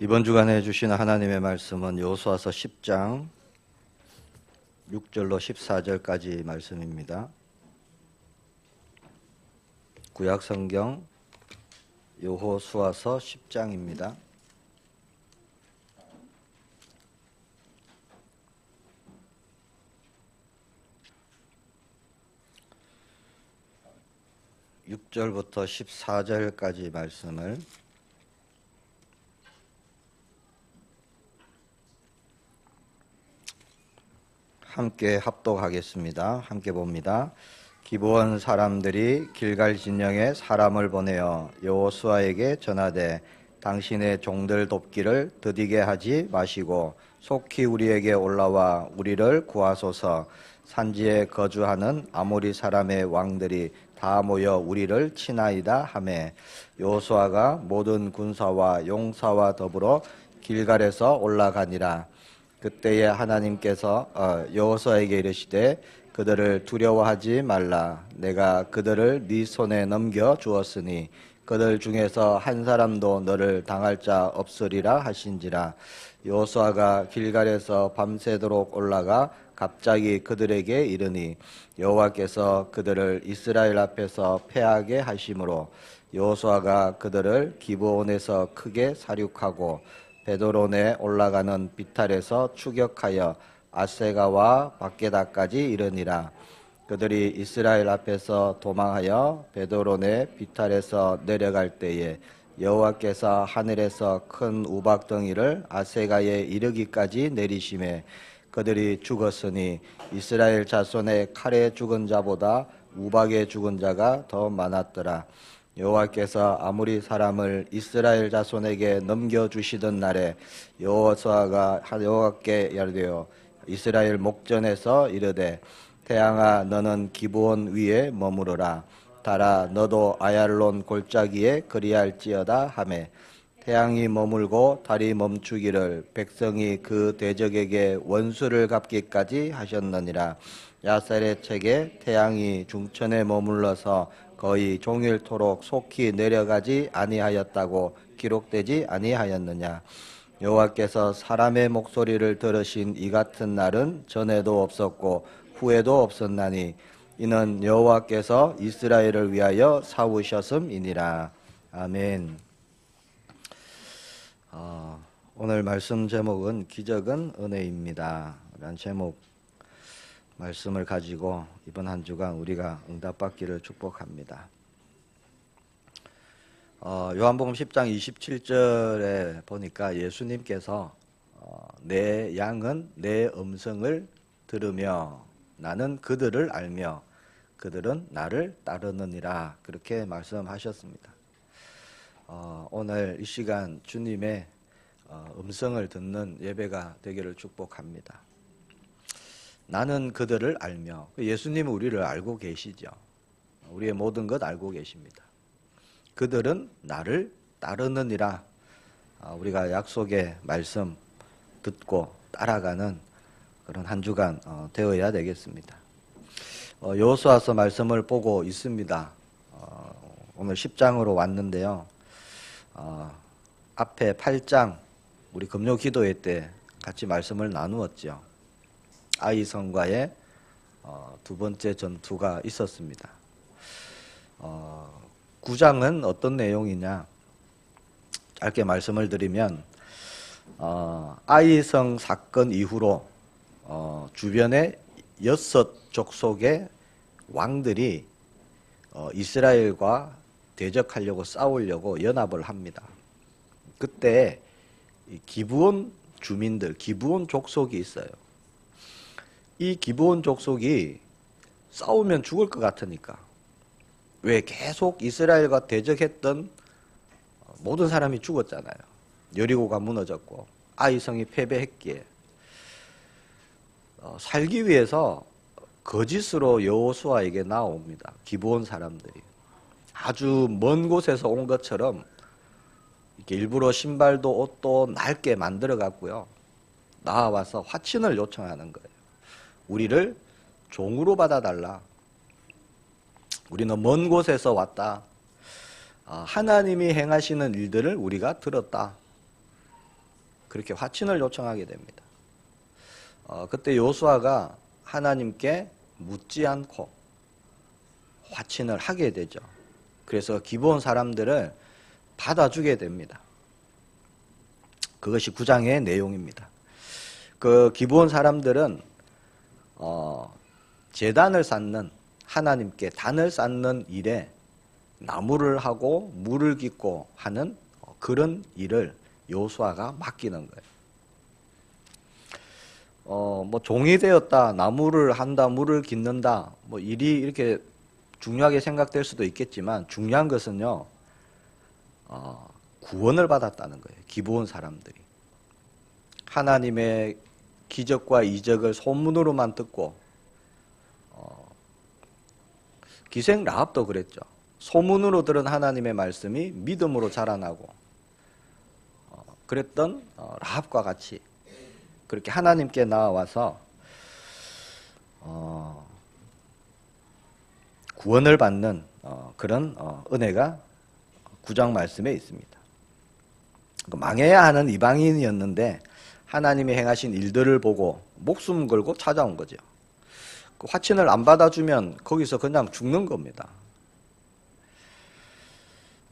이번 주간에 주신 하나님의 말씀은 여호수아서 10장 6절로 14절까지 말씀입니다. 구약성경 여호수아서 10장입니다. (6절부터) (14절까지) 말씀을 함께 합독하겠습니다. 함께 봅니다. 기브온 사람들이 길갈 진영에 사람을 보내어 여호수아에게 전하되 당신의 종들 돕기를 더디게 하지 마시고 속히 우리에게 올라와 우리를 구하소서. 산지에 거주하는 아모리 사람의 왕들이 다 모여 우리를 치나이다 하매 여호수아가 모든 군사와 용사와 더불어 길갈에서 올라가니라. 그때에 하나님께서 여호수아에게 이르시되 그들을 두려워하지 말라. 내가 그들을 네 손에 넘겨 주었으니 그들 중에서 한 사람도 너를 당할 자 없으리라 하신지라. 여호수아가 길갈에서 밤새도록 올라가 갑자기 그들에게 이르니 여호와께서 그들을 이스라엘 앞에서 패하게 하심으로 여호수아가 그들을 기브온에서 크게 사륙하고 베도론에 올라가는 비탈에서 추격하여 아세가와 박게다까지 이르니라. 그들이 이스라엘 앞에서 도망하여 베도론의 비탈에서 내려갈 때에 여호와께서 하늘에서 큰 우박덩이를 아세가에 이르기까지 내리심에 그들이 죽었으니 이스라엘 자손의 칼에 죽은 자보다 우박에 죽은 자가 더 많았더라. 여호와께서 아모리 사람을 이스라엘 자손에게 넘겨주시던 날에 여호수아가 여호와께 열되어 이스라엘 목전에서 이르되 태양아 너는 기브온 위에 머무르라. 달아 너도 아얄론 골짜기에 그리할지어다 하매 태양이 머물고 달이 멈추기를 백성이 그 대적에게 원수를 갚기까지 하셨느니라. 야셀의 책에 태양이 중천에 머물러서 거의 종일토록 속히 내려가지 아니하였다고 기록되지 아니하였느냐. 여호와께서 사람의 목소리를 들으신 이 같은 날은 전에도 없었고 후에도 없었나니 이는 여호와께서 이스라엘을 위하여 사우셨음이니라. 아멘. 오늘 말씀 제목은 기적은 은혜입니다 라는 제목 말씀을 가지고 이번 한 주간 우리가 응답받기를 축복합니다. 요한복음 10장 27절에 보니까 예수님께서 내 양은 내 음성을 들으며 나는 그들을 알며 그들은 나를 따르느니라 그렇게 말씀하셨습니다. 오늘 이 시간 주님의 음성을 듣는 예배가 되기를 축복합니다. 나는 그들을 알며 예수님은 우리를 알고 계시죠. 우리의 모든 것 알고 계십니다. 그들은 나를 따르느니라. 우리가 약속의 말씀 듣고 따라가는 그런 한 주간 되어야 되겠습니다. 여호수아서 말씀을 보고 있습니다. 오늘 10장으로 왔는데요. 앞에 8장 우리 금요 기도회 때 같이 말씀을 나누었죠. 아이성과의 두 번째 전투가 있었습니다. 9장은 어떤 내용이냐 짧게 말씀을 드리면 아이성 사건 이후로 주변의 6 족속의 왕들이 이스라엘과 대적하려고 싸우려고 연합을 합니다. 그때 기브온 주민들, 기브온 족속이 있어요. 이 기브온 족속이 싸우면 죽을 것 같으니까 왜 계속 이스라엘과 대적했던 모든 사람이 죽었잖아요. 여리고가 무너졌고 아이성이 패배했기에 살기 위해서 거짓으로 여호수아에게 나옵니다. 기브온 사람들이 아주 먼 곳에서 온 것처럼 이렇게 일부러 신발도 옷도 낡게 만들어 갖고요 나와서 화친을 요청하는 거예요. 우리를 종으로 받아달라. 우리는 먼 곳에서 왔다. 하나님이 행하시는 일들을 우리가 들었다. 그렇게 화친을 요청하게 됩니다. 그때 여호수아가 하나님께 묻지 않고 화친을 하게 되죠. 그래서 기브온 사람들을 받아주게 됩니다. 그것이 9장의 내용입니다. 그 기브온 사람들은 제단을 쌓는, 하나님께 단을 쌓는 일에 나무를 하고 물을 깃고 하는 그런 일을 여호수아가 맡기는 거예요. 뭐 종이 되었다, 나무를 한다, 물을 깃는다, 뭐 일이 이렇게 중요하게 생각될 수도 있겠지만 중요한 것은요, 구원을 받았다는 거예요. 기브온 사람들이. 하나님의 기적과 이적을 소문으로만 듣고, 기생 라합도 그랬죠. 소문으로 들은 하나님의 말씀이 믿음으로 자라나고, 그랬던 라합과 같이 그렇게 하나님께 나와서 구원을 받는 그런 은혜가 9장 말씀에 있습니다. 망해야 하는 이방인이었는데 하나님이 행하신 일들을 보고 목숨 걸고 찾아온 거죠. 그 화친을 안 받아주면 거기서 그냥 죽는 겁니다.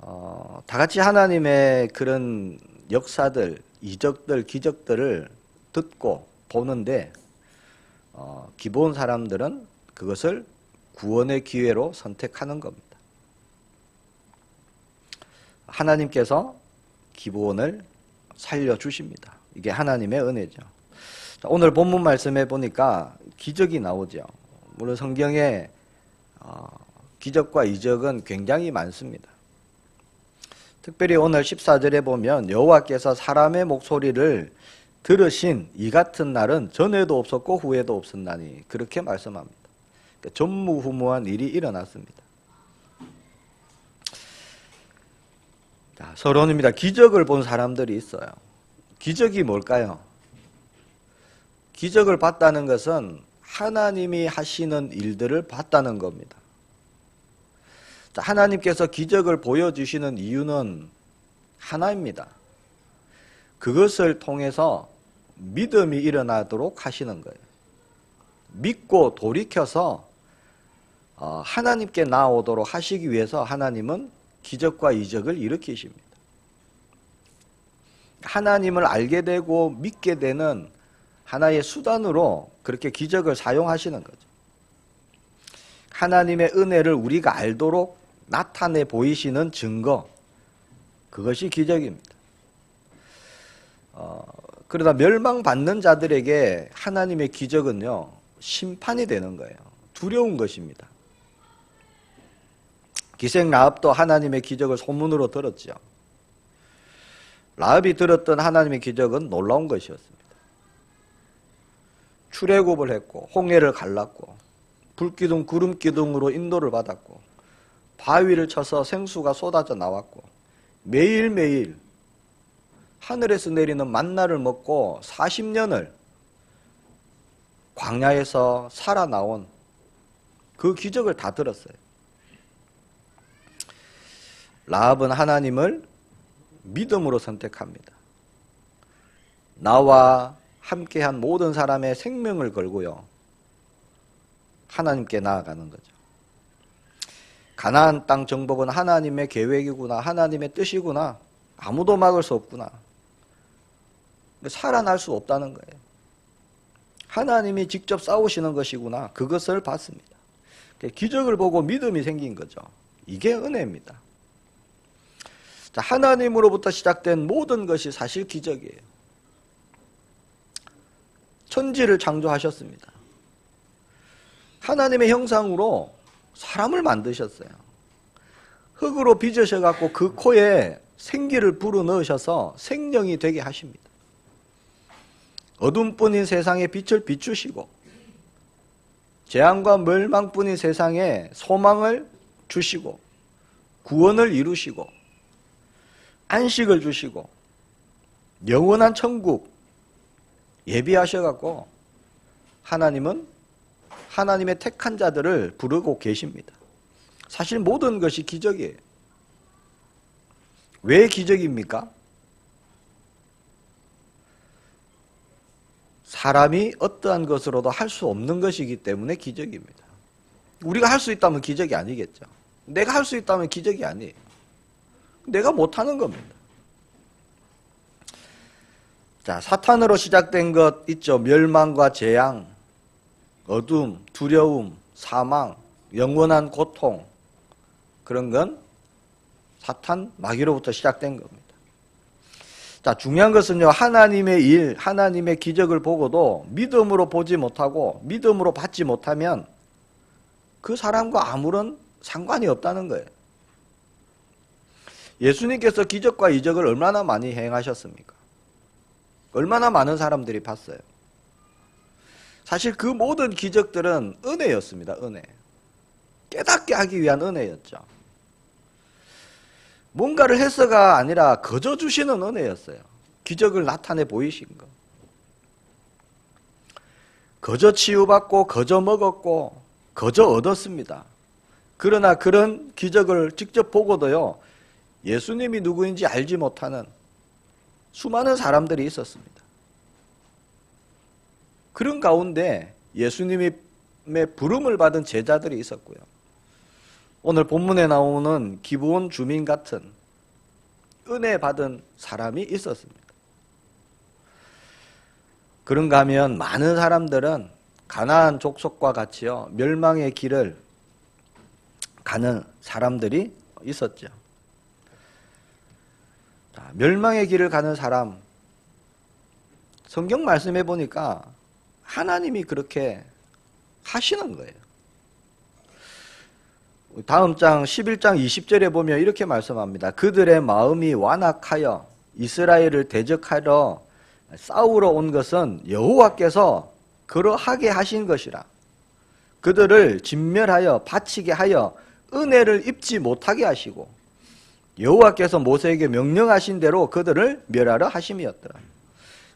다 같이 하나님의 그런 역사들, 이적들, 기적들을 듣고 보는데 기브온 사람들은 그것을 구원의 기회로 선택하는 겁니다. 하나님께서 기브온을 살려주십니다. 이게 하나님의 은혜죠. 오늘 본문 말씀에 보니까 기적이 나오죠. 물론 성경에 기적과 이적은 굉장히 많습니다. 특별히 오늘 14절에 보면 여호와께서 사람의 목소리를 들으신 이 같은 날은 전에도 없었고 후에도 없었나니 그렇게 말씀합니다. 그러니까 전무후무한 일이 일어났습니다. 자, 서론입니다. 기적을 본 사람들이 있어요. 기적이 뭘까요? 기적을 봤다는 것은 하나님이 하시는 일들을 봤다는 겁니다. 자, 하나님께서 기적을 보여주시는 이유는 하나입니다. 그것을 통해서 믿음이 일어나도록 하시는 거예요. 믿고 돌이켜서 하나님께 나오도록 하시기 위해서 하나님은 기적과 이적을 일으키십니다. 하나님을 알게 되고 믿게 되는 하나의 수단으로 그렇게 기적을 사용하시는 거죠. 하나님의 은혜를 우리가 알도록 나타내 보이시는 증거, 그것이 기적입니다. 그러다 멸망받는 자들에게 하나님의 기적은요, 심판이 되는 거예요. 두려운 것입니다. 기생 라합도 하나님의 기적을 소문으로 들었죠. 라합이 들었던 하나님의 기적은 놀라운 것이었습니다. 출애굽을 했고 홍해를 갈랐고 불기둥 구름기둥으로 인도를 받았고 바위를 쳐서 생수가 쏟아져 나왔고 매일매일 하늘에서 내리는 만나를 먹고 40년을 광야에서 살아나온 그 기적을 다 들었어요. 라합은 하나님을 믿음으로 선택합니다. 나와 함께한 모든 사람의 생명을 걸고요, 하나님께 나아가는 거죠. 가나안 땅 정복은 하나님의 계획이구나, 하나님의 뜻이구나, 아무도 막을 수 없구나, 살아날 수 없다는 거예요. 하나님이 직접 싸우시는 것이구나, 그것을 봤습니다. 기적을 보고 믿음이 생긴 거죠. 이게 은혜입니다. 자, 하나님으로부터 시작된 모든 것이 사실 기적이에요. 천지를 창조하셨습니다. 하나님의 형상으로 사람을 만드셨어요. 흙으로 빚으셔갖고 그 코에 생기를 불어넣으셔서 생명이 되게 하십니다. 어둠뿐인 세상에 빛을 비추시고 재앙과 멸망뿐인 세상에 소망을 주시고 구원을 이루시고 안식을 주시고 영원한 천국 예비하셔갖고 하나님은 하나님의 택한 자들을 부르고 계십니다. 사실 모든 것이 기적이에요. 왜 기적입니까? 사람이 어떠한 것으로도 할 수 없는 것이기 때문에 기적입니다. 우리가 할 수 있다면 기적이 아니겠죠. 내가 할 수 있다면 기적이 아니에요. 내가 못하는 겁니다. 자, 사탄으로 시작된 것 있죠. 멸망과 재앙, 어둠, 두려움, 사망, 영원한 고통, 그런 건 사탄, 마귀로부터 시작된 겁니다. 자, 중요한 것은요, 하나님의 일, 하나님의 기적을 보고도 믿음으로 보지 못하고 믿음으로 받지 못하면 그 사람과 아무런 상관이 없다는 거예요. 예수님께서 기적과 이적을 얼마나 많이 행하셨습니까? 얼마나 많은 사람들이 봤어요. 사실 그 모든 기적들은 은혜였습니다. 은혜. 깨닫게 하기 위한 은혜였죠. 뭔가를 해서가 아니라 거저 주시는 은혜였어요. 기적을 나타내 보이신 거. 거저 치유받고 거저 먹었고 거저 얻었습니다. 그러나 그런 기적을 직접 보고도요, 예수님이 누구인지 알지 못하는 수많은 사람들이 있었습니다. 그런 가운데 예수님의 부름을 받은 제자들이 있었고요. 오늘 본문에 나오는 기브온 주민 같은 은혜 받은 사람이 있었습니다. 그런가 하면 많은 사람들은 가나안 족속과 같이요, 멸망의 길을 가는 사람들이 있었죠. 자, 멸망의 길을 가는 사람, 성경 말씀해 보니까 하나님이 그렇게 하시는 거예요. 다음 장 11장 20절에 보면 이렇게 말씀합니다. 그들의 마음이 완악하여 이스라엘을 대적하러 싸우러 온 것은 여호와께서 그러하게 하신 것이라. 그들을 진멸하여 바치게 하여 은혜를 입지 못하게 하시고 여호와께서 모세에게 명령하신 대로 그들을 멸하려 하심이었더라.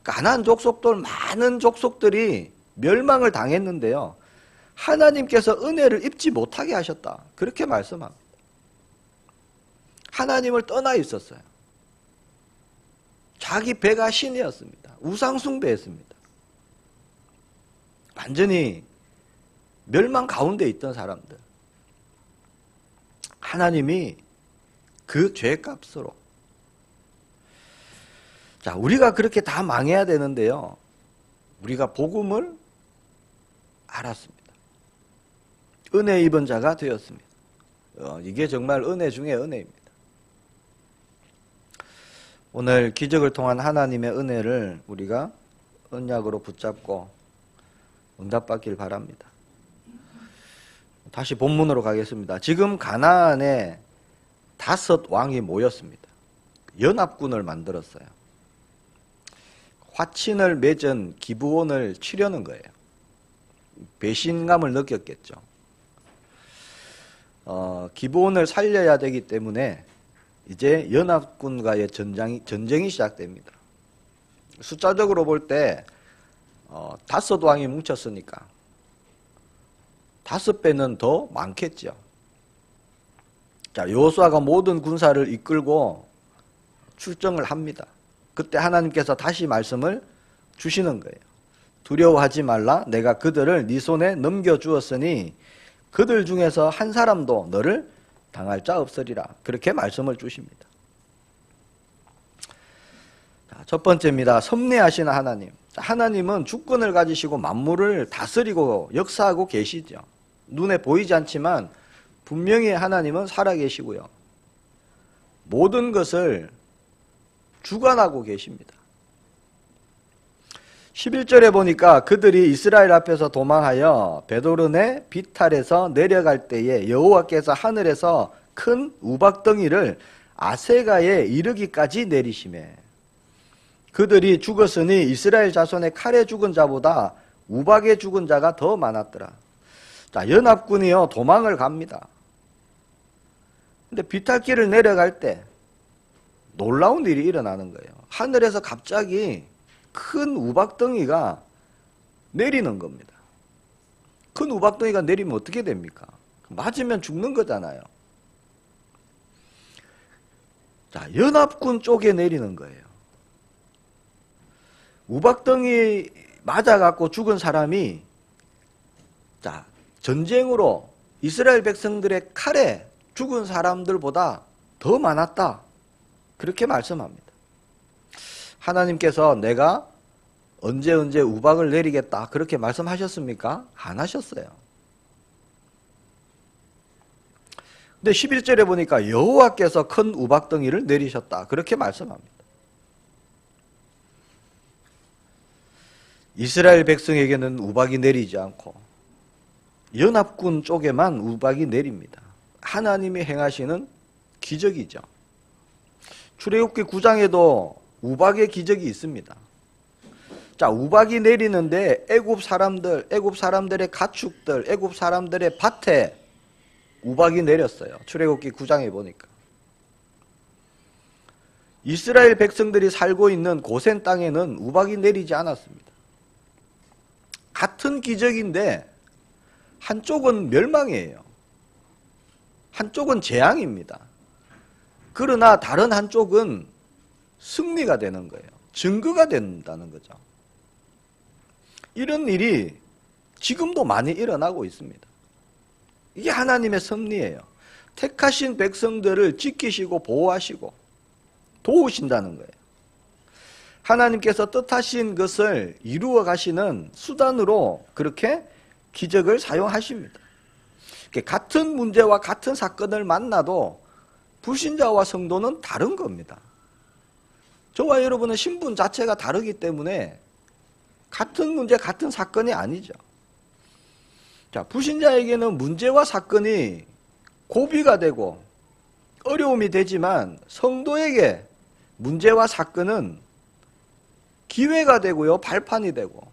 가나안 족속들, 많은 족속들이 멸망을 당했는데요, 하나님께서 은혜를 입지 못하게 하셨다. 그렇게 말씀합니다. 하나님을 떠나 있었어요. 자기 배가 신이었습니다. 우상 숭배했습니다. 완전히 멸망 가운데 있던 사람들. 하나님이 그 죄값으로. 자, 우리가 그렇게 다 망해야 되는데요, 우리가 복음을 알았습니다. 은혜 입은 자가 되었습니다. 이게 정말 은혜 중에 은혜입니다. 오늘 기적을 통한 하나님의 은혜를 우리가 언약으로 붙잡고 응답받길 바랍니다. 다시 본문으로 가겠습니다. 지금 가나안에 5 왕이 모였습니다. 연합군을 만들었어요. 화친을 맺은 기브온을 치려는 거예요. 배신감을 느꼈겠죠. 기브온을 살려야 되기 때문에 이제 연합군과의 전쟁이 시작됩니다. 숫자적으로 볼 때 5 왕이 뭉쳤으니까 5배는 더 많겠죠. 자, 여호수아가 모든 군사를 이끌고 출정을 합니다. 그때 하나님께서 다시 말씀을 주시는 거예요. 두려워하지 말라. 내가 그들을 네 손에 넘겨주었으니 그들 중에서 한 사람도 너를 당할 자 없으리라. 그렇게 말씀을 주십니다. 자, 첫 번째입니다. 섭리하시는 하나님. 하나님은 주권을 가지시고 만물을 다스리고 역사하고 계시죠. 눈에 보이지 않지만 분명히 하나님은 살아계시고요, 모든 것을 주관하고 계십니다. 11절에 보니까 그들이 이스라엘 앞에서 도망하여 베도른의 비탈에서 내려갈 때에 여호와께서 하늘에서 큰 우박덩이를 아세가에 이르기까지 내리시매 그들이 죽었으니 이스라엘 자손의 칼에 죽은 자보다 우박에 죽은 자가 더 많았더라. 자, 연합군이요 도망을 갑니다. 근데 비탈길을 내려갈 때 놀라운 일이 일어나는 거예요. 하늘에서 갑자기 큰 우박덩이가 내리는 겁니다. 큰 우박덩이가 내리면 어떻게 됩니까? 맞으면 죽는 거잖아요. 자, 연합군 쪽에 내리는 거예요. 우박덩이 맞아갖고 죽은 사람이 자, 전쟁으로 이스라엘 백성들의 칼에 죽은 사람들보다 더 많았다. 그렇게 말씀합니다. 하나님께서 내가 언제 우박을 내리겠다 그렇게 말씀하셨습니까? 안 하셨어요. 근데 11절에 보니까 여호와께서 큰 우박덩이를 내리셨다 그렇게 말씀합니다. 이스라엘 백성에게는 우박이 내리지 않고 연합군 쪽에만 우박이 내립니다. 하나님이 행하시는 기적이죠. 출애굽기 9장에도 우박의 기적이 있습니다. 자, 우박이 내리는데 애굽 사람들의 가축들, 애굽 사람들의 밭에 우박이 내렸어요. 출애굽기 9장에 보니까. 이스라엘 백성들이 살고 있는 고센 땅에는 우박이 내리지 않았습니다. 같은 기적인데 한쪽은 멸망이에요. 한쪽은 재앙입니다. 그러나 다른 한쪽은 승리가 되는 거예요. 증거가 된다는 거죠. 이런 일이 지금도 많이 일어나고 있습니다. 이게 하나님의 섭리예요. 택하신 백성들을 지키시고 보호하시고 도우신다는 거예요. 하나님께서 뜻하신 것을 이루어 가시는 수단으로 그렇게 기적을 사용하십니다. 같은 문제와 같은 사건을 만나도 불신자와 성도는 다른 겁니다. 저와 여러분은 신분 자체가 다르기 때문에 같은 문제, 같은 사건이 아니죠. 자, 불신자에게는 문제와 사건이 고비가 되고 어려움이 되지만 성도에게 문제와 사건은 기회가 되고요, 발판이 되고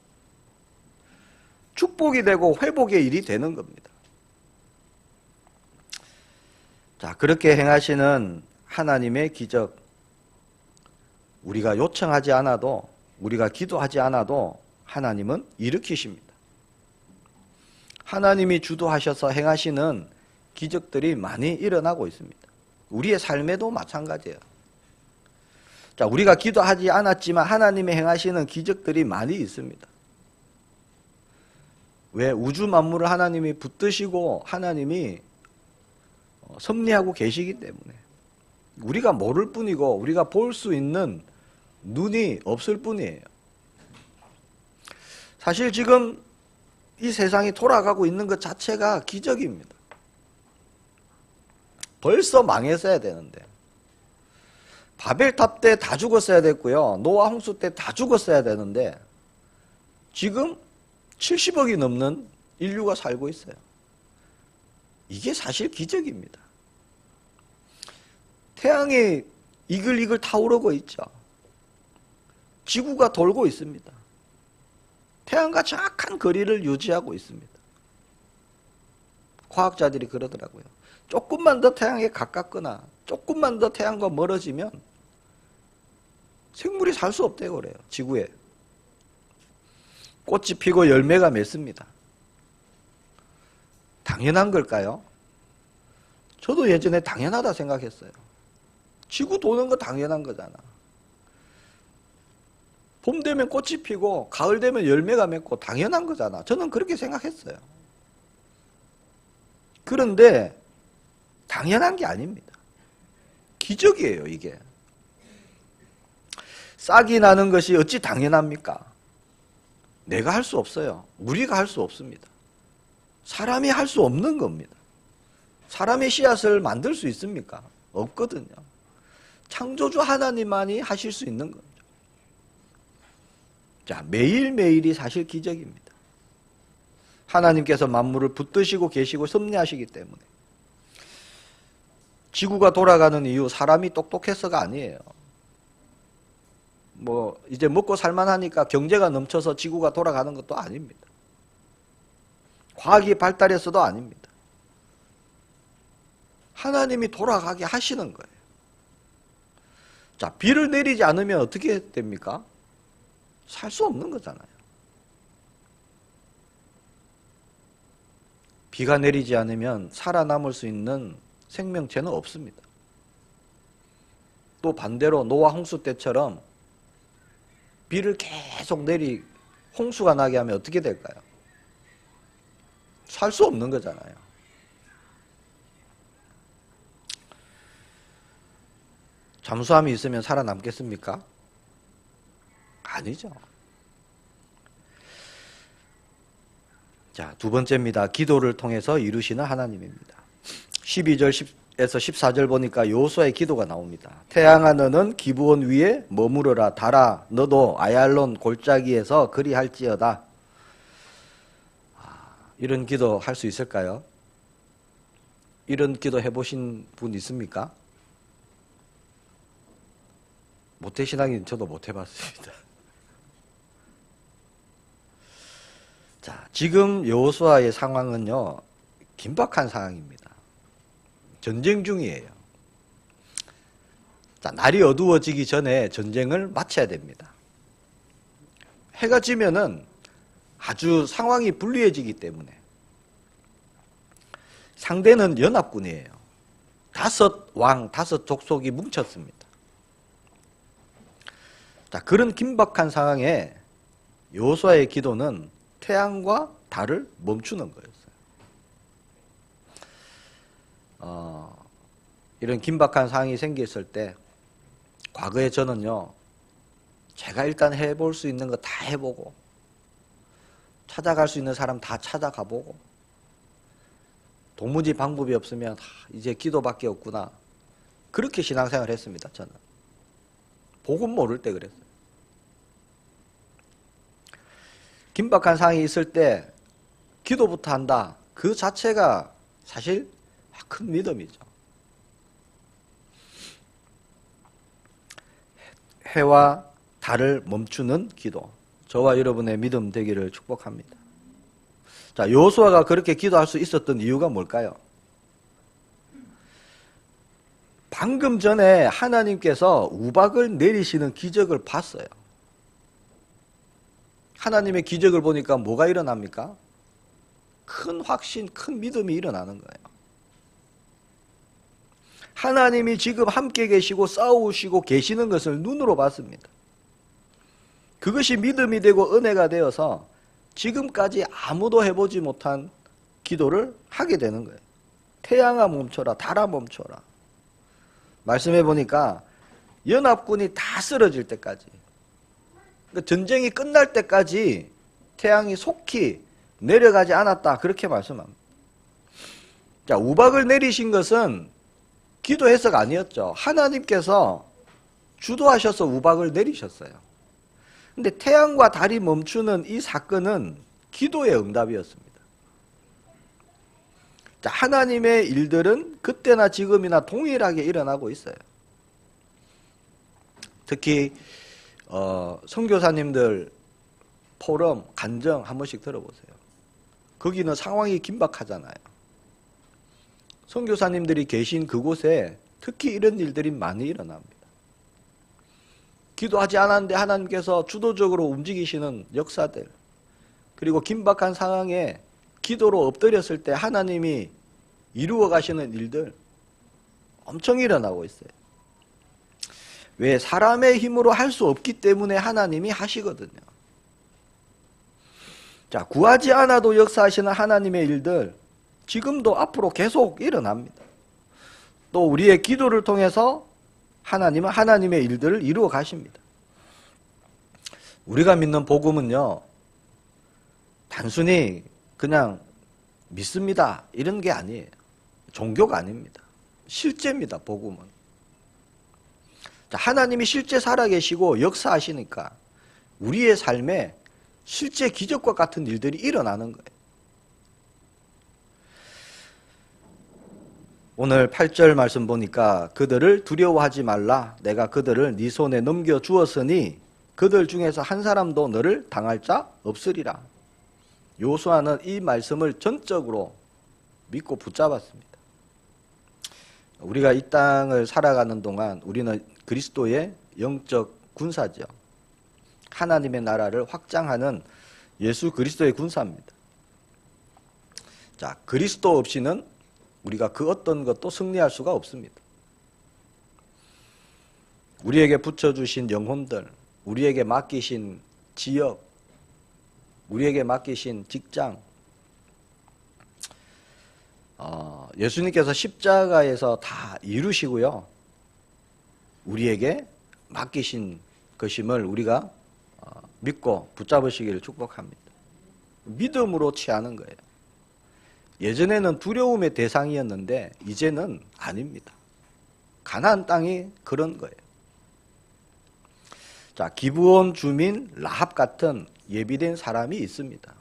축복이 되고 회복의 일이 되는 겁니다. 자, 그렇게 행하시는 하나님의 기적, 우리가 요청하지 않아도, 우리가 기도하지 않아도 하나님은 일으키십니다. 하나님이 주도하셔서 행하시는 기적들이 많이 일어나고 있습니다. 우리의 삶에도 마찬가지예요. 자, 우리가 기도하지 않았지만 하나님이 행하시는 기적들이 많이 있습니다. 왜? 우주 만물을 하나님이 붙드시고 하나님이 섭리하고 계시기 때문에 우리가 모를 뿐이고 우리가 볼 수 있는 눈이 없을 뿐이에요. 사실 지금 이 세상이 돌아가고 있는 것 자체가 기적입니다. 벌써 망했어야 되는데 바벨탑 때 다 죽었어야 됐고요. 노아 홍수 때 다 죽었어야 되는데 지금 70억이 넘는 인류가 살고 있어요. 이게 사실 기적입니다. 태양이 이글이글 타오르고 있죠. 지구가 돌고 있습니다. 태양과 정확한 거리를 유지하고 있습니다. 과학자들이 그러더라고요. 조금만 더 태양에 가깝거나 조금만 더 태양과 멀어지면 생물이 살 수 없대요. 그래요. 지구에. 꽃이 피고 열매가 맺습니다. 당연한 걸까요? 저도 예전에 당연하다 생각했어요. 지구 도는 거 당연한 거잖아. 봄 되면 꽃이 피고 가을 되면 열매가 맺고 당연한 거잖아. 저는 그렇게 생각했어요. 그런데 당연한 게 아닙니다. 기적이에요, 이게. 싹이 나는 것이 어찌 당연합니까? 내가 할 수 없어요. 우리가 할 수 없습니다. 사람이 할 수 없는 겁니다. 사람의 씨앗을 만들 수 있습니까? 없거든요. 창조주 하나님만이 하실 수 있는 거죠. 자, 매일매일이 사실 기적입니다. 하나님께서 만물을 붙드시고 계시고 섭리하시기 때문에. 지구가 돌아가는 이유 사람이 똑똑해서가 아니에요. 이제 먹고 살만하니까 경제가 넘쳐서 지구가 돌아가는 것도 아닙니다. 과학이 발달해서도 아닙니다. 하나님이 돌아가게 하시는 거예요. 자, 비를 내리지 않으면 어떻게 됩니까? 살 수 없는 거잖아요. 비가 내리지 않으면 살아남을 수 있는 생명체는 없습니다. 또 반대로 노아 홍수 때처럼 비를 계속 홍수가 나게 하면 어떻게 될까요? 살 수 없는 거잖아요. 잠수함이 있으면 살아남겠습니까? 아니죠. 자, 두 번째입니다. 기도를 통해서 이루시는 하나님입니다. 12절에서 14절 보니까 여호수아의 기도가 나옵니다. 태양아 너는 기브온 위에 머무르라. 달아 너도 아얄론 골짜기에서 그리할지어다. 이런 기도 할 수 있을까요? 이런 기도 해보신 분 있습니까? 모태신앙인 저도 못 해봤습니다. 자, 지금 여호수아의 상황은요, 긴박한 상황입니다. 전쟁 중이에요. 자, 날이 어두워지기 전에 전쟁을 마쳐야 됩니다. 해가 지면은 아주 상황이 불리해지기 때문에 상대는 연합군이에요. 5왕, 5족속이 뭉쳤습니다. 자, 그런 긴박한 상황에 여호수아의 기도는 태양과 달을 멈추는 거였어요. 이런 긴박한 상황이 생겼을 때 과거에 저는요, 제가 일단 해볼 수 있는 거 다 해보고 찾아갈 수 있는 사람 다 찾아가보고 도무지 방법이 없으면 이제 기도밖에 없구나. 그렇게 신앙생활을 했습니다. 저는. 복음 모를 때 그랬어요. 긴박한 상황이 있을 때 기도부터 한다. 그 자체가 사실 큰 믿음이죠. 해와 달을 멈추는 기도. 저와 여러분의 믿음 되기를 축복합니다. 자, 여호수아가 그렇게 기도할 수 있었던 이유가 뭘까요? 방금 전에 하나님께서 우박을 내리시는 기적을 봤어요. 하나님의 기적을 보니까 뭐가 일어납니까? 큰 확신, 큰 믿음이 일어나는 거예요. 하나님이 지금 함께 계시고 싸우시고 계시는 것을 눈으로 봤습니다. 그것이 믿음이 되고 은혜가 되어서 지금까지 아무도 해보지 못한 기도를 하게 되는 거예요. 태양아 멈춰라, 달아 멈춰라. 말씀해 보니까 연합군이 다 쓰러질 때까지, 그러니까 전쟁이 끝날 때까지 태양이 속히 내려가지 않았다. 그렇게 말씀합니다. 자, 우박을 내리신 것은 기도해서가 아니었죠. 하나님께서 주도하셔서 우박을 내리셨어요. 근데 태양과 달이 멈추는 이 사건은 기도의 응답이었습니다. 자, 하나님의 일들은 그때나 지금이나 동일하게 일어나고 있어요. 특히 선교사님들 포럼, 간정 한 번씩 들어보세요. 거기는 상황이 긴박하잖아요. 선교사님들이 계신 그곳에 특히 이런 일들이 많이 일어납니다. 기도하지 않았는데 하나님께서 주도적으로 움직이시는 역사들, 그리고 긴박한 상황에 기도로 엎드렸을 때 하나님이 이루어 가시는 일들 엄청 일어나고 있어요. 왜? 사람의 힘으로 할 수 없기 때문에 하나님이 하시거든요. 자, 구하지 않아도 역사하시는 하나님의 일들 지금도 앞으로 계속 일어납니다. 또 우리의 기도를 통해서 하나님은 하나님의 일들을 이루어 가십니다. 우리가 믿는 복음은요, 단순히 그냥 믿습니다 이런 게 아니에요. 종교가 아닙니다. 실제입니다. 복음은. 자, 하나님이 실제 살아계시고 역사하시니까 우리의 삶에 실제 기적과 같은 일들이 일어나는 거예요. 오늘 8절 말씀 보니까 그들을 두려워하지 말라. 내가 그들을 네 손에 넘겨 주었으니 그들 중에서 한 사람도 너를 당할 자 없으리라. 여호수아는 이 말씀을 전적으로 믿고 붙잡았습니다. 우리가 이 땅을 살아가는 동안 우리는 그리스도의 영적 군사죠. 하나님의 나라를 확장하는 예수 그리스도의 군사입니다. 자, 그리스도 없이는 우리가 그 어떤 것도 승리할 수가 없습니다. 우리에게 붙여주신 영혼들, 우리에게 맡기신 지역, 우리에게 맡기신 직장, 예수님께서 십자가에서 다 이루시고요. 우리에게 맡기신 것임을 우리가 믿고 붙잡으시기를 축복합니다. 믿음으로 취하는 거예요. 예전에는 두려움의 대상이었는데 이제는 아닙니다. 가나안 땅이 그런 거예요. 자, 기브온 주민 라합 같은 예비된 사람이 있습니다.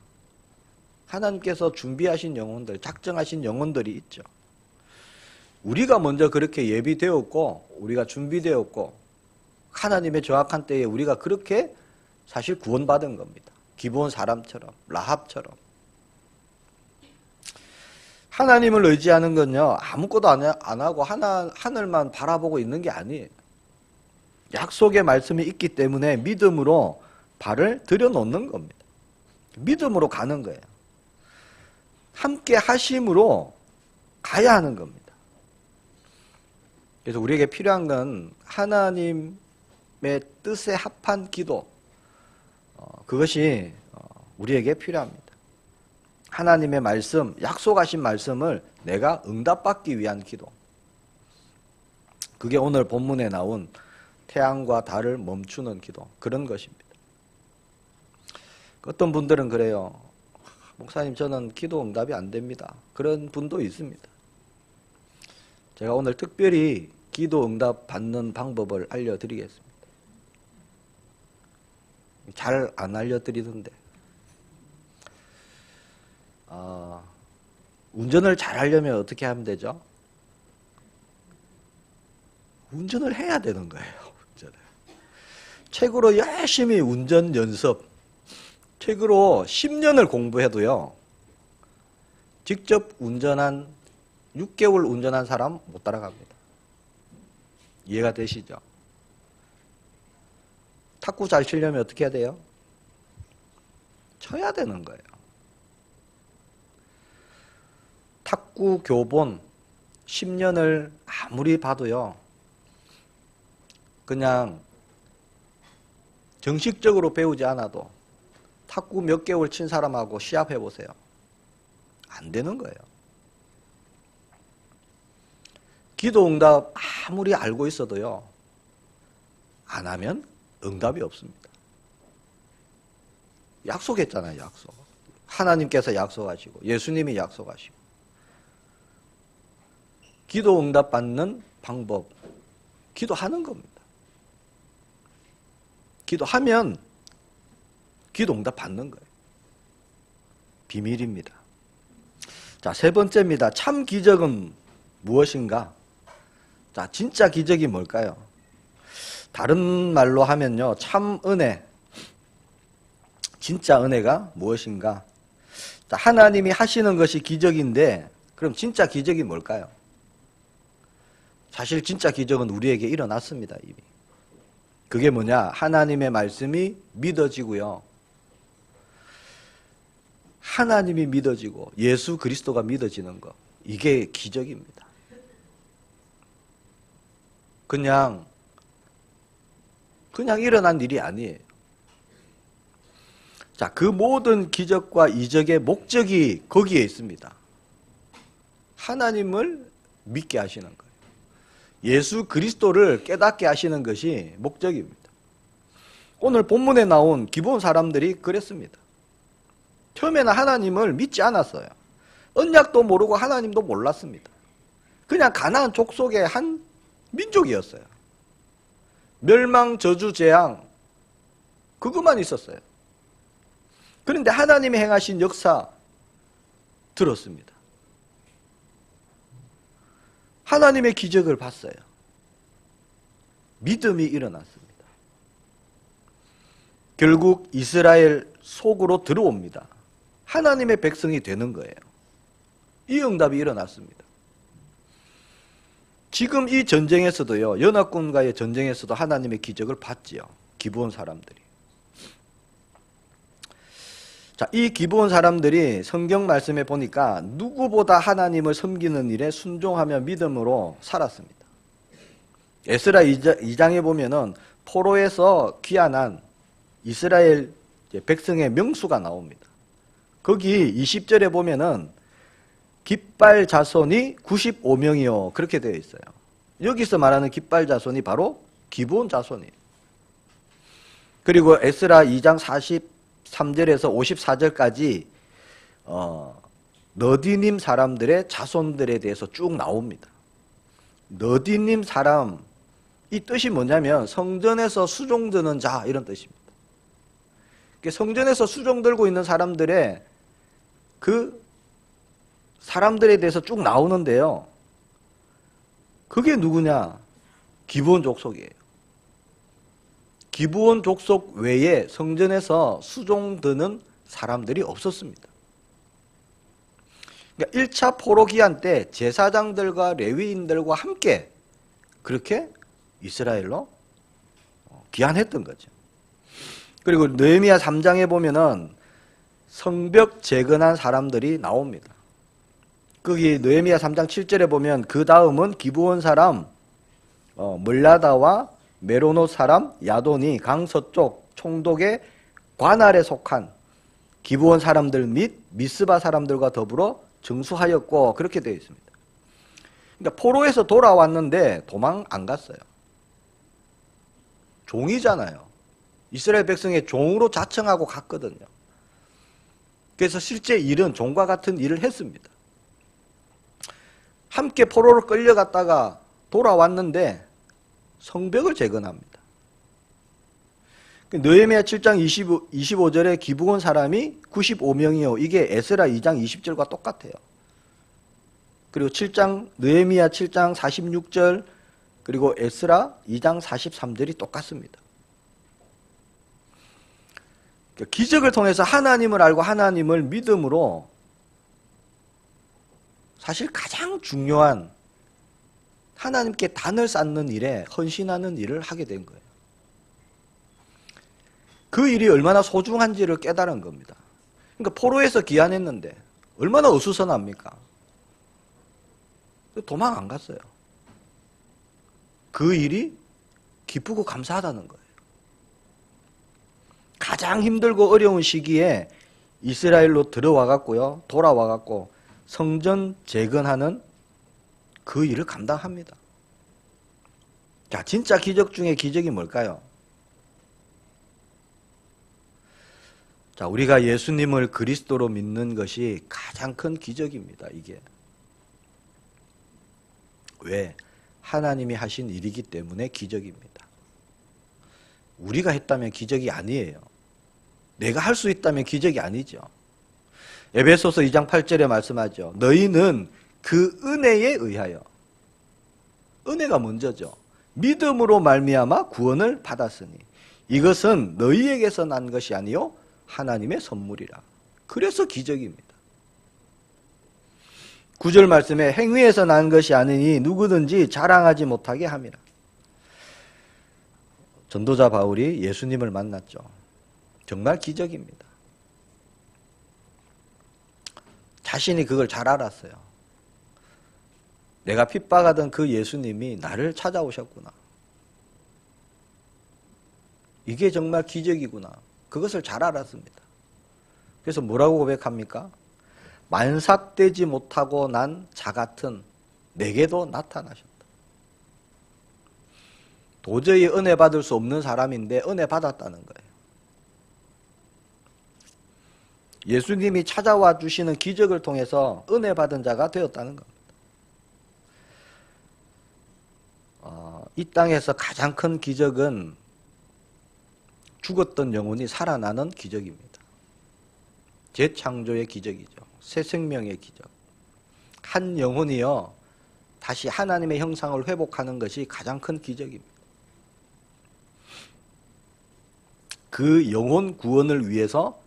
하나님께서 준비하신 영혼들, 작정하신 영혼들이 있죠. 우리가 먼저 그렇게 예비되었고 우리가 준비되었고 하나님의 정확한 때에 우리가 그렇게 사실 구원받은 겁니다. 기브온 사람처럼, 라합처럼. 하나님을 의지하는 건요, 아무것도 안 하고 하늘만 바라보고 있는 게 아니에요. 약속의 말씀이 있기 때문에 믿음으로 발을 들여놓는 겁니다. 믿음으로 가는 거예요. 함께 하심으로 가야 하는 겁니다. 그래서 우리에게 필요한 건 하나님의 뜻에 합한 기도, 그것이 우리에게 필요합니다. 하나님의 말씀, 약속하신 말씀을 내가 응답받기 위한 기도. 그게 오늘 본문에 나온 태양과 달을 멈추는 기도, 그런 것입니다. 어떤 분들은 그래요. 목사님, 저는 기도 응답이 안 됩니다. 그런 분도 있습니다. 제가 오늘 특별히 기도 응답 받는 방법을 알려드리겠습니다. 잘 안 알려드리던데. 운전을 잘 하려면 어떻게 하면 되죠? 운전을 해야 되는 거예요. 운전을. 책으로 열심히 운전 연습, 책으로 10년을 공부해도요, 직접 운전한 6개월 운전한 사람 못 따라갑니다. 이해가 되시죠? 탁구 잘 치려면 어떻게 해야 돼요? 쳐야 되는 거예요. 탁구 교본 10년을 아무리 봐도요, 그냥 정식적으로 배우지 않아도 탁구 몇 개월 친 사람하고 시합해 보세요. 안 되는 거예요. 기도 응답 아무리 알고 있어도요, 안 하면 응답이 없습니다. 약속했잖아요, 약속. 하나님께서 약속하시고 예수님이 약속하시고. 기도 응답 받는 방법, 기도하는 겁니다. 기도하면 기도 응답 받는 거예요. 비밀입니다. 자, 세 번째입니다. 참 기적은 무엇인가? 자, 진짜 기적이 뭘까요? 다른 말로 하면요, 참 은혜, 진짜 은혜가 무엇인가? 자, 하나님이 하시는 것이 기적인데, 그럼 진짜 기적이 뭘까요? 사실 진짜 기적은 우리에게 일어났습니다, 이미. 그게 뭐냐? 하나님의 말씀이 믿어지고요. 하나님이 믿어지고 예수 그리스도가 믿어지는 것. 이게 기적입니다. 그냥 일어난 일이 아니에요. 자, 그 모든 기적과 이적의 목적이 거기에 있습니다. 하나님을 믿게 하시는 거예요. 예수 그리스도를 깨닫게 하시는 것이 목적입니다. 오늘 본문에 나온 기브온 사람들이 그랬습니다. 처음에는 하나님을 믿지 않았어요. 언약도 모르고 하나님도 몰랐습니다. 그냥 가나안 족속의 한 민족이었어요. 멸망, 저주, 재앙, 그것만 있었어요. 그런데 하나님이 행하신 역사 들었습니다. 하나님의 기적을 봤어요. 믿음이 일어났습니다. 결국 이스라엘 속으로 들어옵니다. 하나님의 백성이 되는 거예요. 이 응답이 일어났습니다. 지금 이 전쟁에서도요, 연합군과의 전쟁에서도 하나님의 기적을 봤지요. 기브온 사람들이. 자, 이 기브온 사람들이 성경 말씀에 보니까 누구보다 하나님을 섬기는 일에 순종하며 믿음으로 살았습니다. 에스라 2장에 보면은 포로에서 귀환한 이스라엘 이제 백성의 명수가 나옵니다. 거기 20절에 보면은 깃발 자손이 95명이요. 그렇게 되어 있어요. 여기서 말하는 깃발 자손이 바로 기브온 자손이에요. 그리고 에스라 2장 43절에서 54절까지 너디님 사람들의 자손들에 대해서 쭉 나옵니다. 너디님 사람, 이 뜻이 뭐냐면 성전에서 수종 드는 자, 이런 뜻입니다. 성전에서 수종 들고 있는 사람들의 그 사람들에 대해서 쭉 나오는데요. 그게 누구냐? 기브온 족속이에요. 기브온 족속 외에 성전에서 수종 드는 사람들이 없었습니다. 그러니까 1차 포로 기한 때 제사장들과 레위인들과 함께 그렇게 이스라엘로 귀환했던 거죠. 그리고 느헤미야 3장에 보면은 성벽 재건한 사람들이 나옵니다. 거기 느헤미야 3장 7절에 보면 그 다음은 기브온 사람 몰라다와 메로노 사람 야돈이 강서쪽 총독의 관할에 속한 기브온 사람들 및 미스바 사람들과 더불어 정수하였고, 그렇게 되어 있습니다. 그러니까 포로에서 돌아왔는데 도망 안 갔어요. 종이잖아요. 이스라엘 백성의 종으로 자청하고 갔거든요. 그래서 실제 일은 종과 같은 일을 했습니다. 함께 포로로 끌려갔다가 돌아왔는데 성벽을 재건합니다. 느헤미야 7장 25절에 기브온 사람이 95명이요. 이게 에스라 2장 20절과 똑같아요. 그리고 느헤미야 7장 46절, 그리고 에스라 2장 43절이 똑같습니다. 기적을 통해서 하나님을 알고 하나님을 믿음으로 사실 가장 중요한 하나님께 단을 쌓는 일에 헌신하는 일을 하게 된 거예요. 그 일이 얼마나 소중한지를 깨달은 겁니다. 그러니까 포로에서 귀환했는데 얼마나 어수선합니까? 도망 안 갔어요. 그 일이 기쁘고 감사하다는 거예요. 가장 힘들고 어려운 시기에 이스라엘로 들어와 갔고요. 돌아와 갔고 성전 재건하는 그 일을 감당합니다. 자, 진짜 기적 중에 기적이 뭘까요? 자, 우리가 예수님을 그리스도로 믿는 것이 가장 큰 기적입니다. 이게. 왜? 하나님이 하신 일이기 때문에 기적입니다. 우리가 했다면 기적이 아니에요. 내가 할 수 있다면 기적이 아니죠. 에베소서 2장 8절에 말씀하죠. 너희는 그 은혜에 의하여. 은혜가 먼저죠. 믿음으로 말미암아 구원을 받았으니 이것은 너희에게서 난 것이 아니요 하나님의 선물이라. 그래서 기적입니다. 9절 말씀에 행위에서 난 것이 아니니 누구든지 자랑하지 못하게 함이라. 전도자 바울이 예수님을 만났죠. 정말 기적입니다. 자신이 그걸 잘 알았어요. 내가 핍박하던 그 예수님이 나를 찾아오셨구나. 이게 정말 기적이구나. 그것을 잘 알았습니다. 그래서 뭐라고 고백합니까? 만삭되지 못하고 난 자 같은 내게도 나타나셨다. 도저히 은혜 받을 수 없는 사람인데 은혜 받았다는 거예요. 예수님이 찾아와 주시는 기적을 통해서 은혜 받은 자가 되었다는 겁니다. 이 땅에서 가장 큰 기적은 죽었던 영혼이 살아나는 기적입니다. 재창조의 기적이죠. 새 생명의 기적. 한 영혼이요 다시 하나님의 형상을 회복하는 것이 가장 큰 기적입니다. 그 영혼 구원을 위해서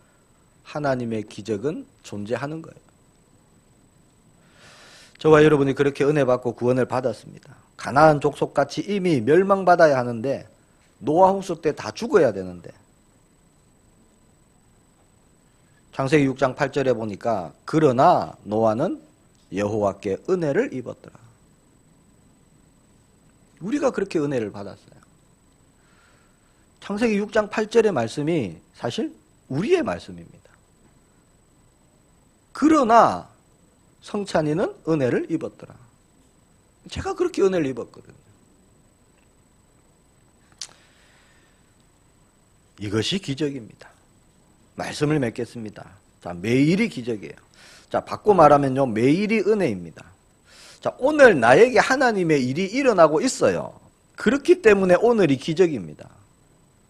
하나님의 기적은 존재하는 거예요. 저와 여러분이 그렇게 은혜 받고 구원을 받았습니다. 가나안 족속같이 이미 멸망받아야 하는데 노아 홍수 때 다 죽어야 되는데 창세기 6장 8절에 보니까 그러나 노아는 여호와께 은혜를 입었더라. 우리가 그렇게 은혜를 받았어요. 창세기 6장 8절의 말씀이 사실 우리의 말씀입니다. 그러나 성찬이는 은혜를 입었더라. 제가 그렇게 은혜를 입었거든요. 이것이 기적입니다. 말씀을 맺겠습니다. 자, 매일이 기적이에요. 자, 바꿔 말하면요, 매일이 은혜입니다. 자, 오늘 나에게 하나님의 일이 일어나고 있어요. 그렇기 때문에 오늘이 기적입니다.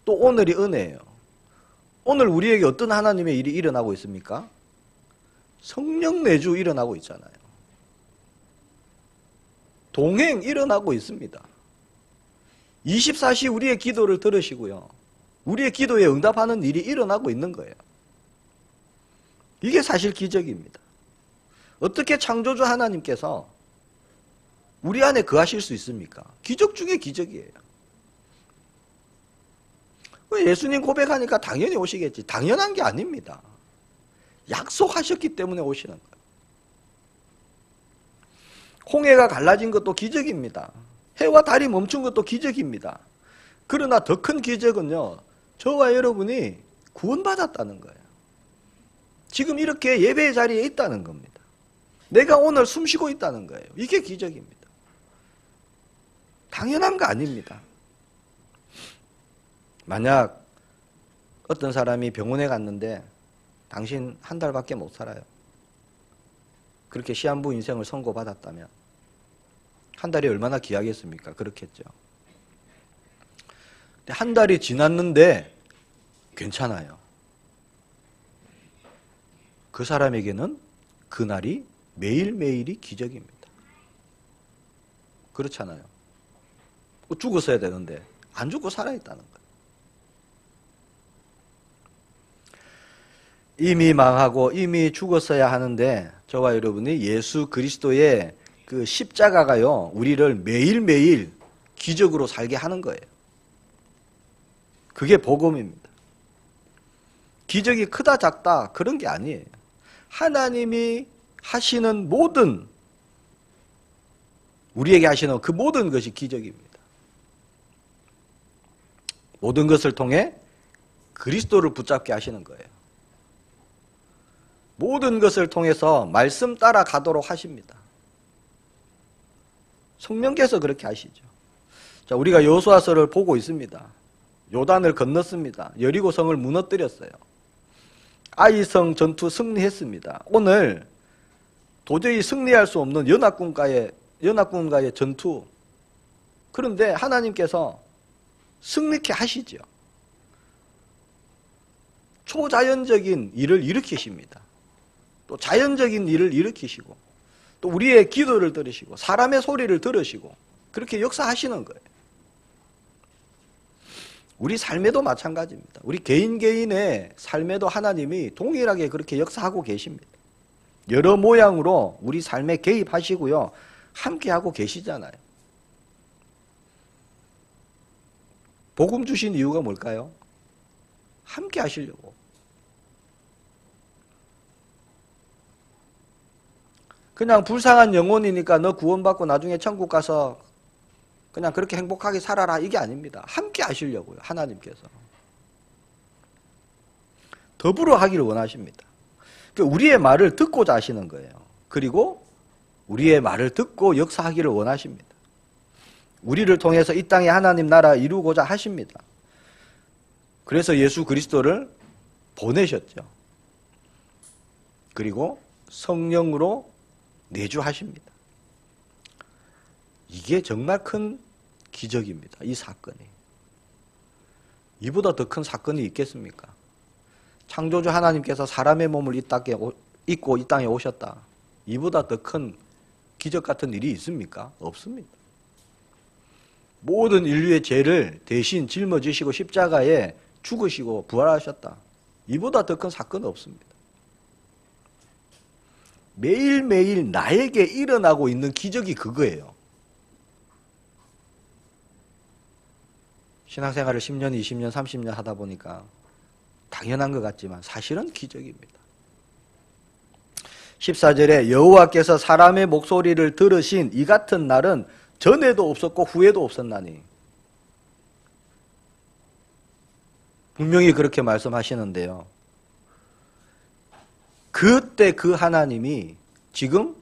또 오늘이 은혜예요. 오늘 우리에게 어떤 하나님의 일이 일어나고 있습니까? 성령 내주 일어나고 있잖아요. 동행 일어나고 있습니다. 24시 우리의 기도를 들으시고요. 우리의 기도에 응답하는 일이 일어나고 있는 거예요. 이게 사실 기적입니다. 어떻게 창조주 하나님께서 우리 안에 거하실 수 있습니까? 기적 중에 기적이에요. 예수님 고백하니까 당연히 오시겠지. 당연한 게 아닙니다. 약속하셨기 때문에 오시는 거예요. 홍해가 갈라진 것도 기적입니다. 해와 달이 멈춘 것도 기적입니다. 그러나 더 큰 기적은요, 저와 여러분이 구원받았다는 거예요. 지금 이렇게 예배의 자리에 있다는 겁니다. 내가 오늘 숨쉬고 있다는 거예요. 이게 기적입니다. 당연한 거 아닙니다. 만약 어떤 사람이 병원에 갔는데 당신 한 달밖에 못 살아요. 그렇게 시한부 인생을 선고받았다면 한 달이 얼마나 귀하겠습니까? 그렇겠죠. 한 달이 지났는데 괜찮아요. 그 사람에게는 그날이 매일매일이 기적입니다. 그렇잖아요. 죽었어야 되는데 안 죽고 살아있다는 거예요. 이미 망하고 이미 죽었어야 하는데 저와 여러분이 예수 그리스도의 그 십자가가요, 우리를 매일매일 기적으로 살게 하는 거예요. 그게 복음입니다. 기적이 크다 작다 그런 게 아니에요. 하나님이 하시는 모든, 우리에게 하시는 그 모든 것이 기적입니다. 모든 것을 통해 그리스도를 붙잡게 하시는 거예요. 모든 것을 통해서 말씀 따라가도록 하십니다. 성령께서 그렇게 하시죠. 자, 우리가 여호수아서를 보고 있습니다. 요단을 건넜습니다. 여리고성을 무너뜨렸어요. 아이성 전투 승리했습니다. 오늘 도저히 승리할 수 없는 연합군과의 전투. 그런데 하나님께서 승리케 하시죠. 초자연적인 일을 일으키십니다. 또 자연적인 일을 일으키시고 또 우리의 기도를 들으시고 사람의 소리를 들으시고 그렇게 역사하시는 거예요. 우리 삶에도 마찬가지입니다. 우리 개인의 삶에도 하나님이 동일하게 그렇게 역사하고 계십니다. 여러 모양으로 우리 삶에 개입하시고요. 함께하고 계시잖아요. 복음 주신 이유가 뭘까요? 함께 하시려고. 그냥 불쌍한 영혼이니까 너 구원받고 나중에 천국 가서 그냥 그렇게 행복하게 살아라 이게 아닙니다. 함께 하시려고요. 하나님께서. 더불어 하기를 원하십니다. 우리의 말을 듣고자 하시는 거예요. 그리고 우리의 말을 듣고 역사하기를 원하십니다. 우리를 통해서 이 땅에 하나님 나라 이루고자 하십니다. 그래서 예수 그리스도를 보내셨죠. 그리고 성령으로 내주하십니다. 이게 정말 큰 기적입니다. 이 사건이. 이보다 더 큰 사건이 있겠습니까? 창조주 하나님께서 사람의 몸을 입고 이 땅에 오셨다. 이보다 더 큰 기적 같은 일이 있습니까? 없습니다. 모든 인류의 죄를 대신 짊어지시고 십자가에 죽으시고 부활하셨다. 이보다 더 큰 사건은 없습니다. 매일매일 나에게 일어나고 있는 기적이 그거예요. 신앙생활을 10년, 20년, 30년 하다 보니까 당연한 것 같지만 사실은 기적입니다. 14절에 여호와께서 사람의 목소리를 들으신 이 같은 날은 전에도 없었고 후에도 없었나니. 분명히 그렇게 말씀하시는데요. 그때 그 하나님이 지금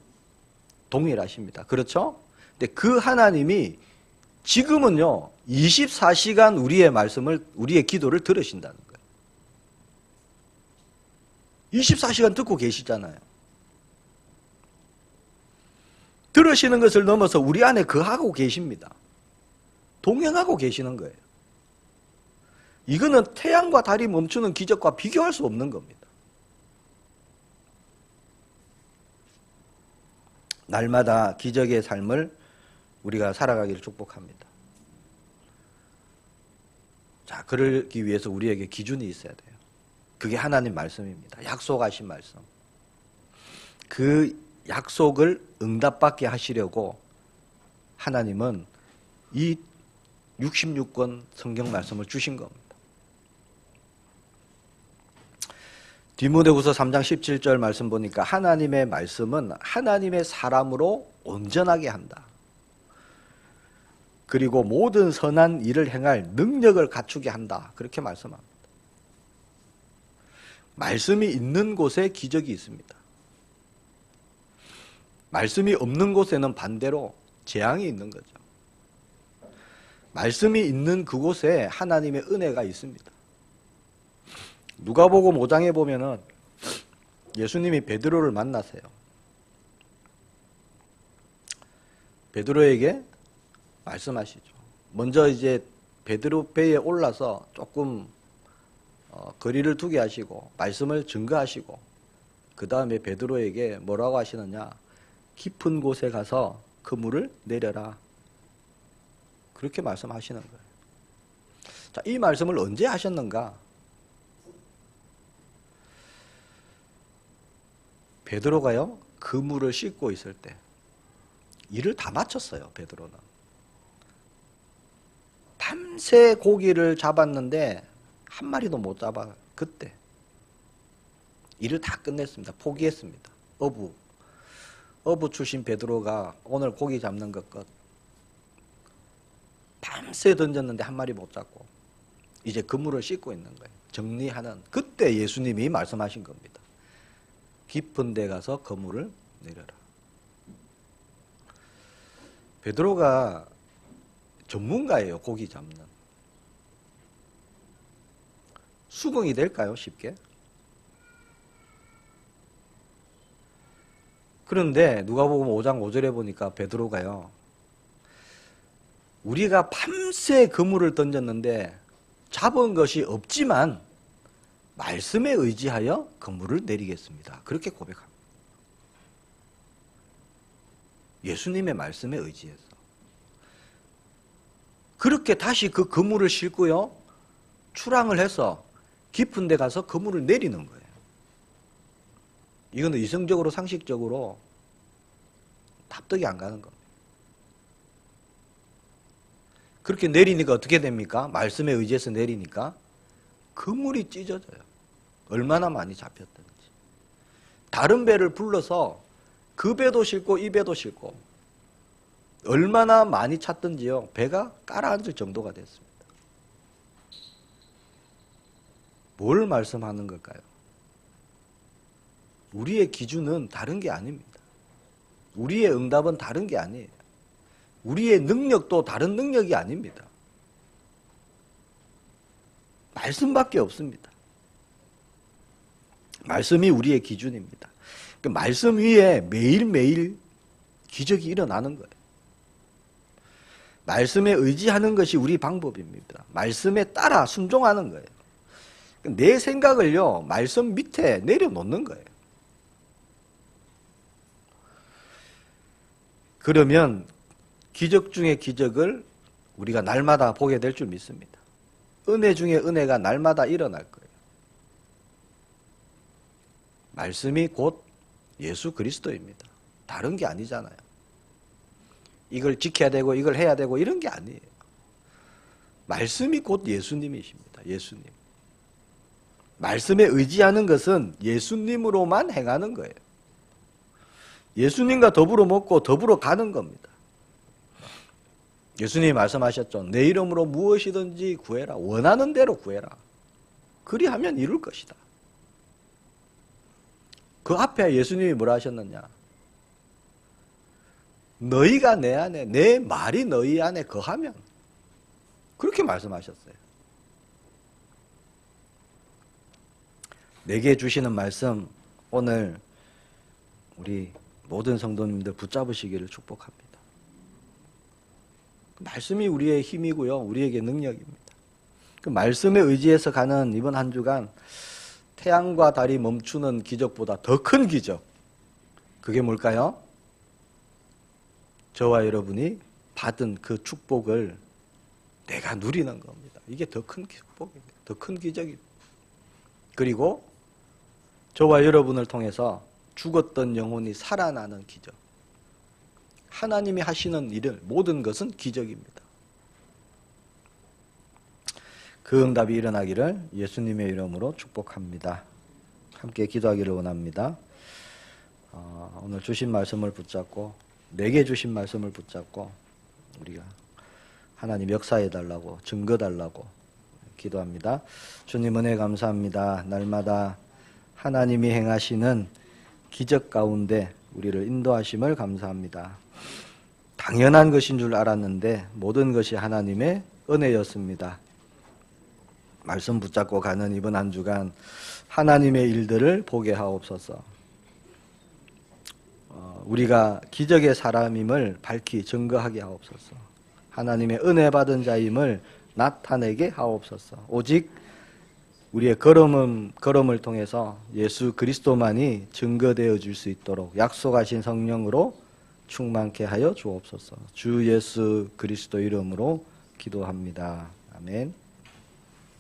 동일하십니다. 그렇죠? 근데 그 하나님이 지금은요, 24시간 우리의 말씀을, 우리의 기도를 들으신다는 거예요. 24시간 듣고 계시잖아요. 들으시는 것을 넘어서 우리 안에 거하고 계십니다. 동행하고 계시는 거예요. 이거는 태양과 달이 멈추는 기적과 비교할 수 없는 겁니다. 날마다 기적의 삶을 우리가 살아가기를 축복합니다. 자, 그러기 위해서 우리에게 기준이 있어야 돼요. 그게 하나님 말씀입니다. 약속하신 말씀. 그 약속을 응답받게 하시려고 하나님은 이 66권 성경 말씀을 주신 겁니다. 디모데후서 3장 17절 말씀 보니까 하나님의 말씀은 하나님의 사람으로 온전하게 한다. 그리고 모든 선한 일을 행할 능력을 갖추게 한다. 그렇게 말씀합니다. 말씀이 있는 곳에 기적이 있습니다. 말씀이 없는 곳에는 반대로 재앙이 있는 거죠. 말씀이 있는 그곳에 하나님의 은혜가 있습니다. 누가복음 5장에 보면은 예수님이 베드로를 만나세요. 베드로에게 말씀하시죠. 먼저 이제 베드로 배에 올라서 조금 거리를 두게 하시고 말씀을 증거하시고 그 다음에 베드로에게 뭐라고 하시느냐, 깊은 곳에 가서 그물을 내려라. 그렇게 말씀하시는 거예요. 자, 이 말씀을 언제 하셨는가? 베드로가요, 그물을 씻고 있을 때 일을 다 마쳤어요. 베드로는 밤새 고기를 잡았는데 한 마리도 못 잡아. 그때 일을 다 끝냈습니다. 포기했습니다. 어부 출신 베드로가 오늘 고기 잡는 것 끝. 밤새 던졌는데 한 마리 못 잡고 이제 그물을 씻고 있는 거예요. 정리하는. 그때 예수님이 말씀하신 겁니다. 깊은 데 가서 그물을 내려라. 베드로가 전문가예요. 고기 잡는. 수긍이 될까요? 쉽게? 그런데 누가복음 5장 5절에 보니까 베드로가요, 우리가 밤새 그물을 던졌는데 잡은 것이 없지만 말씀에 의지하여 그물을 내리겠습니다. 그렇게 고백합니다. 예수님의 말씀에 의지해서. 그렇게 다시 그 그물을 싣고요, 출항을 해서 깊은 데 가서 그물을 내리는 거예요. 이거는 이성적으로 상식적으로 납득이 안 가는 겁니다. 그렇게 내리니까 어떻게 됩니까? 말씀에 의지해서 내리니까 그물이 찢어져요. 얼마나 많이 잡혔든지. 다른 배를 불러서 그 배도 싣고 이 배도 싣고 얼마나 많이 찼든지요, 배가 가라앉을 정도가 됐습니다. 뭘 말씀하는 걸까요? 우리의 기준은 다른 게 아닙니다. 우리의 응답은 다른 게 아니에요. 우리의 능력도 다른 능력이 아닙니다. 말씀밖에 없습니다. 말씀이 우리의 기준입니다. 그 말씀 위에 매일매일 기적이 일어나는 거예요. 말씀에 의지하는 것이 우리 방법입니다. 말씀에 따라 순종하는 거예요. 내 생각을요, 말씀 밑에 내려놓는 거예요. 그러면 기적 중에 기적을 우리가 날마다 보게 될 줄 믿습니다. 은혜 중에 은혜가 날마다 일어날 거예요. 말씀이 곧 예수 그리스도입니다. 다른 게 아니잖아요. 이걸 지켜야 되고 이걸 해야 되고 이런 게 아니에요. 말씀이 곧 예수님이십니다. 예수님. 말씀에 의지하는 것은 예수님으로만 행하는 거예요. 예수님과 더불어 먹고 더불어 가는 겁니다. 예수님이 말씀하셨죠. 내 이름으로 무엇이든지 구해라. 원하는 대로 구해라. 그리하면 이룰 것이다. 그 앞에 예수님이 뭐라 하셨느냐? 너희가 내 안에, 내 말이 너희 안에 거하면, 그렇게 말씀하셨어요. 내게 주시는 말씀, 오늘 우리 모든 성도님들 붙잡으시기를 축복합니다. 말씀이 우리의 힘이고요, 우리에게 능력입니다. 그 말씀에 의지해서 가는 이번 한 주간 태양과 달이 멈추는 기적보다 더 큰 기적, 그게 뭘까요? 저와 여러분이 받은 그 축복을 내가 누리는 겁니다. 이게 더 큰 축복입니다. 더 큰 기적입니다. 그리고 저와 여러분을 통해서 죽었던 영혼이 살아나는 기적. 하나님이 하시는 일을 모든 것은 기적입니다. 그 응답이 일어나기를 예수님의 이름으로 축복합니다. 함께 기도하기를 원합니다. 오늘 주신 말씀을 붙잡고, 내게 주신 말씀을 붙잡고 우리가 하나님 역사해달라고, 증거달라고 기도합니다. 주님 은혜 감사합니다. 날마다 하나님이 행하시는 기적 가운데 우리를 인도하심을 감사합니다. 당연한 것인 줄 알았는데 모든 것이 하나님의 은혜였습니다. 말씀 붙잡고 가는 이번 한 주간 하나님의 일들을 보게 하옵소서. 우리가 기적의 사람임을 밝히 증거하게 하옵소서. 하나님의 은혜 받은 자임을 나타내게 하옵소서. 오직 우리의 걸음을 통해서 예수 그리스도만이 증거되어 줄 수 있도록 약속하신 성령으로 충만케 하여 주옵소서. 주 예수 그리스도 이름으로 기도합니다. 아멘.